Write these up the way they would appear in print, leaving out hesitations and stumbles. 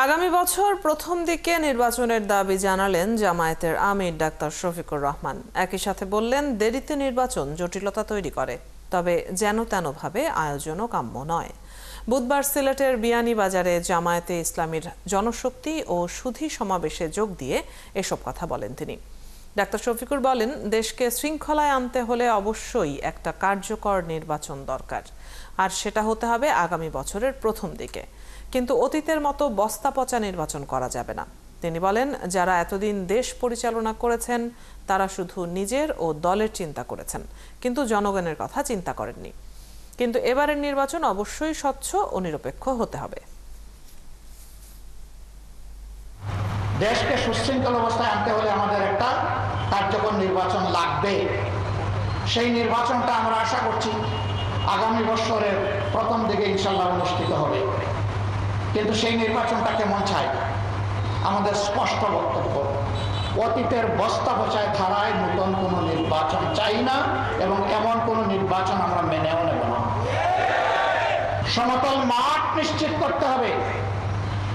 আগামী বছর প্রথম দিকে নির্বাচনের দাবি জানালেন জামায়াতের আমির ডাক্তার শফিকুর রহমান। একই সাথে বললেন, দেরিতে নির্বাচন জটিলতা তৈরি করে, তবে যেন তেনভাবে আয়োজনও কাম্য নয়। বুধবার সিলেটের বিয়ানীবাজারে জামায়াতে ইসলামীর জনশক্তি ও সুধী সমাবেশে যোগ দিয়ে এসব কথা বলেন তিনি। ডাক্তার শফিকুর বলেন, দেশকে শৃঙ্খলায় আনতে হলে অবশ্যই একটা কার্যকর নির্বাচন দরকার, আর সেটা হতে হবে আগামী বছরের প্রথম দিকে। কিন্তু অতীতের মতো বস্তা পচা নির্বাচন করা যাবে না। তিনি বলেন, যারা এতদিন দেশ পরিচালনা করেছেন তারা শুধু নিজের ও দলের চিন্তা করেছেন, কিন্তু জনগণের কথা চিন্তা করেননি। কিন্তু এবারের নির্বাচন অবশ্যই স্বচ্ছ ও নিরপেক্ষ হতে হবে। দেশকে সুশৃঙ্খল অবস্থায় আনতে হলে আমাদের একটা কার্যকর নির্বাচন লাগবে। সেই নির্বাচনটা আমরা আশা করছি আগামী বছরের প্রথম দিকে ইনশাল্লাহ অনুষ্ঠিত হবে। কিন্তু সেই নির্বাচনটা কেমন চাই? আমাদের স্পষ্ট বক্তব্য, অতীতের বস্তা পচায় ধারায় নতুন কোনো নির্বাচন চাই না, এবং এমন কোনো নির্বাচন আমরা মেনেও নেব না। সমতল মাঠ নিশ্চিত করতে হবে,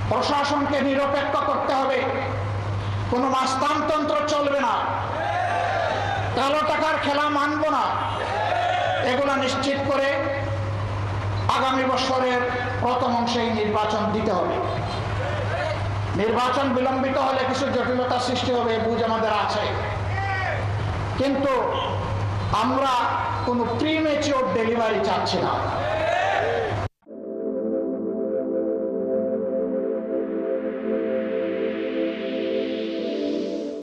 প্রশাসনকে নিরপেক্ষ করতে হবে, কোনো মাস্তানতন্ত্র চলবে না, কালো টাকার খেলা মানব না। এগুলো নিশ্চিত করে আগামী বছরের প্রথম অংশে নির্বাচন দিতে হবে। নির্বাচন বিলম্বিত হলে কিছু জটিলতা সৃষ্টি হবে, বুঝ আমাদের আছে, কিন্তু আমরা কোনো প্রিমেচিওর ডেলিভারি চাচ্ছি না।